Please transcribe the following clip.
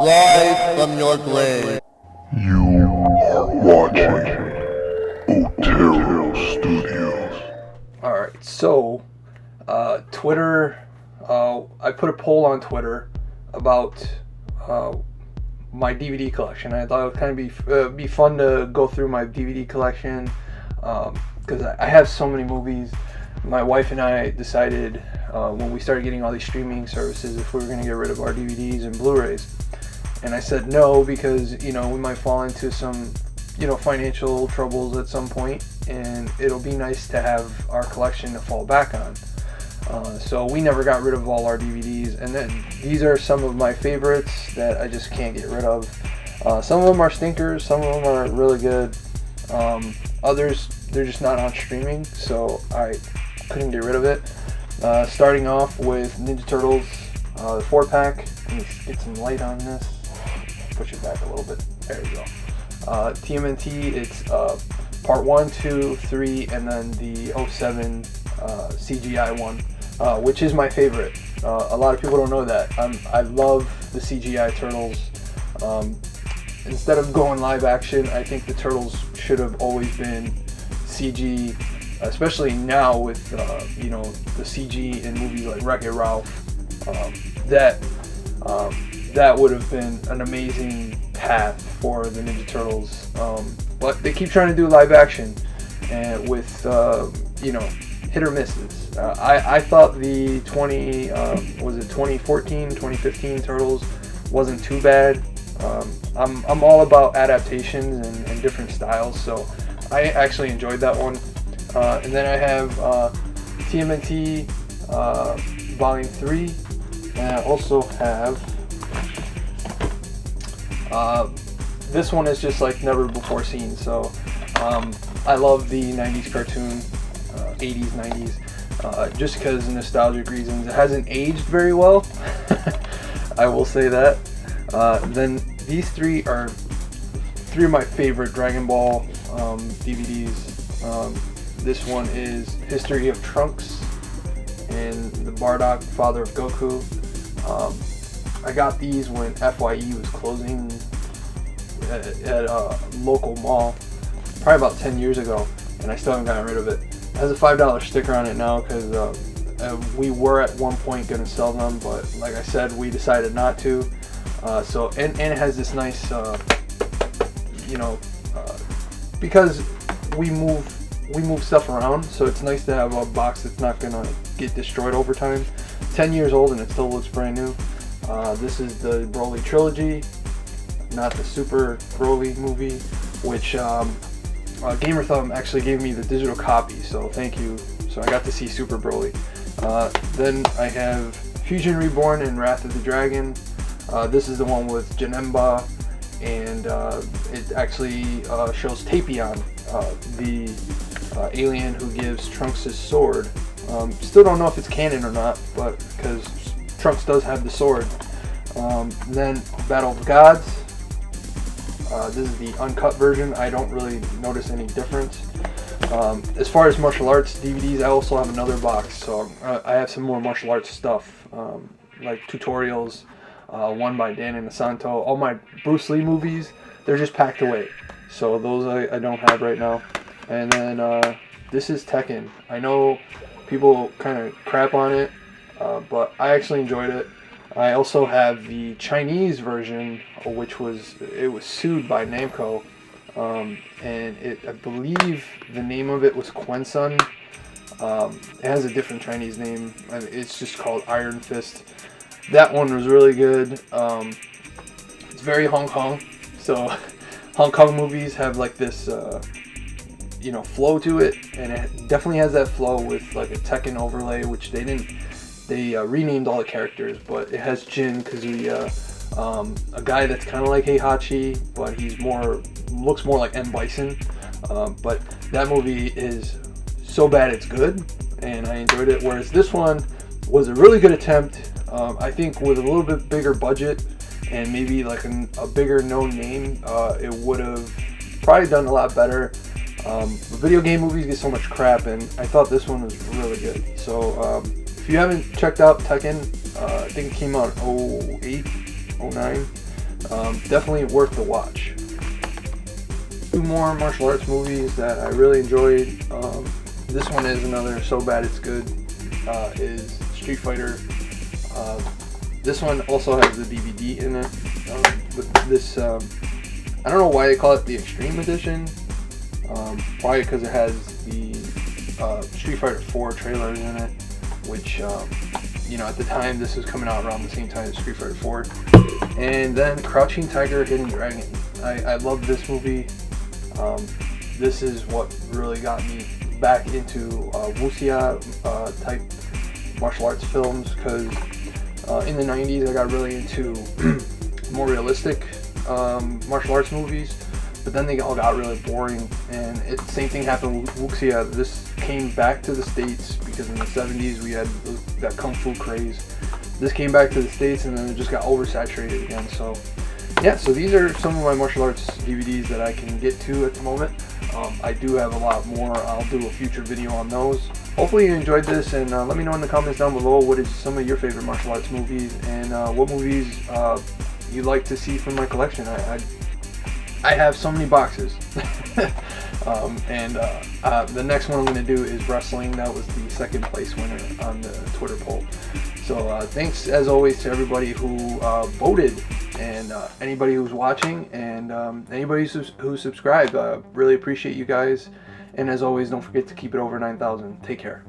Live from your grave. You are watching Otero Studios. Alright, so, Twitter, I put a poll on Twitter about my DVD collection. I thought it would kind of be fun to go through my DVD collection, because I have so many movies. My wife and I decided when we started getting all these streaming services if we were going to get rid of our DVDs and Blu-rays. And I said no because, we might fall into some, financial troubles at some point, and it'll be nice to have our collection to fall back on. So we never got rid of all our DVDs, and then these are some of my favorites that I just can't get rid of. Some of them are stinkers, some of them are really good. Others, they're just not on streaming, so I couldn't get rid of it. Starting off with Ninja Turtles, the 4-pack. Let me get some light on this. Push it back a little bit. There we go. TMNT, it's part 1, 2, 3, and then the 07 CGI one, which is my favorite. A lot of people don't know that. I love the CGI Turtles. Instead of going live action, I think the Turtles should have always been CG, especially now with the CG in movies like Wreck-It Ralph. That would have been an amazing path for the Ninja Turtles, but they keep trying to do live action, and with hit or misses. I thought the 2014, 2015 Turtles wasn't too bad. I'm all about adaptations and different styles, so I actually enjoyed that one. And then I have TMNT Volume 3, and I also have this one is just like never before seen. So I love the 90s cartoon, 80s, 90s, just because of nostalgic reasons. It hasn't aged very well. I will say that. Then these three are three of my favorite Dragon Ball DVDs. This one is History of Trunks and the Bardock, Father of Goku. I got these when FYE was closing at a local mall, probably about 10 years ago, and I still haven't gotten rid of it. It has a $5 sticker on it now because we were at one point going to sell them, but like I said, we decided not to. And it has this nice, because we move stuff around, so it's nice to have a box that's not going to get destroyed over time. 10 years old and it still looks brand new. This is the Broly trilogy, not the Super Broly movie, which Gamer Thumb actually gave me the digital copy, so thank you. So I got to see Super Broly. Then I have Fusion Reborn and Wrath of the Dragon. This is the one with Janemba, and it actually shows Tapion, the alien who gives Trunks his sword. Still don't know if it's canon or not, but because Trunks does have the sword. Then Battle of the Gods. This is the uncut version. I don't really notice any difference. As far as martial arts DVDs, I also have another box, so I have some more martial arts stuff, like tutorials, one by Dan Inosanto. All my Bruce Lee movies, they're just packed away, so those I don't have right now. And then this is Tekken. I know people kind of crap on it, but I actually enjoyed it. I also have the Chinese version, which was sued by Namco, and I believe the name of it was Quensun. It has a different Chinese name. It's just called Iron Fist. That one was really good. It's very Hong Kong, so Hong Kong movies have like this flow to it, and it definitely has that flow with like a Tekken overlay, which they didn't. They renamed all the characters, but it has Jin, Kazuya, a guy that's kind of like Heihachi, but looks more like M. Bison. But that movie is so bad it's good, and I enjoyed it. Whereas this one was a really good attempt. I think with a little bit bigger budget and maybe like a bigger known name, it would have probably done a lot better. Video game movies get so much crap, and I thought this one was really good. So if you haven't checked out Tekken, I think it came out in 08, 09. Definitely worth the watch. Two more martial arts movies that I really enjoyed. This one is another so bad it's good. Is Street Fighter. This one also has the DVD in it. But this, I don't know why they call it the Extreme Edition. Probably because it has the Street Fighter 4 trailers in it, which, you know, at the time this was coming out around the same time as Street Fighter 4. And then Crouching Tiger, Hidden Dragon. I love this movie. This is what really got me back into wuxia type martial arts films, because in the 90s I got really into more realistic martial arts movies, but then they all got really boring, and same thing happened with wuxia. This came back to the States because in the 70s we had that kung fu craze. This came back to the States and then it just got oversaturated again. So yeah, so these are some of my martial arts DVDs that I can get to at the moment. I do have a lot more. I'll do a future video on those. Hopefully you enjoyed this, and let me know in the comments down below what is some of your favorite martial arts movies, and what movies you'd like to see from my collection. I have so many boxes. The next one I'm going to do is wrestling. That was the second place winner on the Twitter poll. So thanks as always to everybody who voted, and anybody who's watching, and anybody who subscribed. Really appreciate you guys, and as always, don't forget to keep it over 9,000. Take care.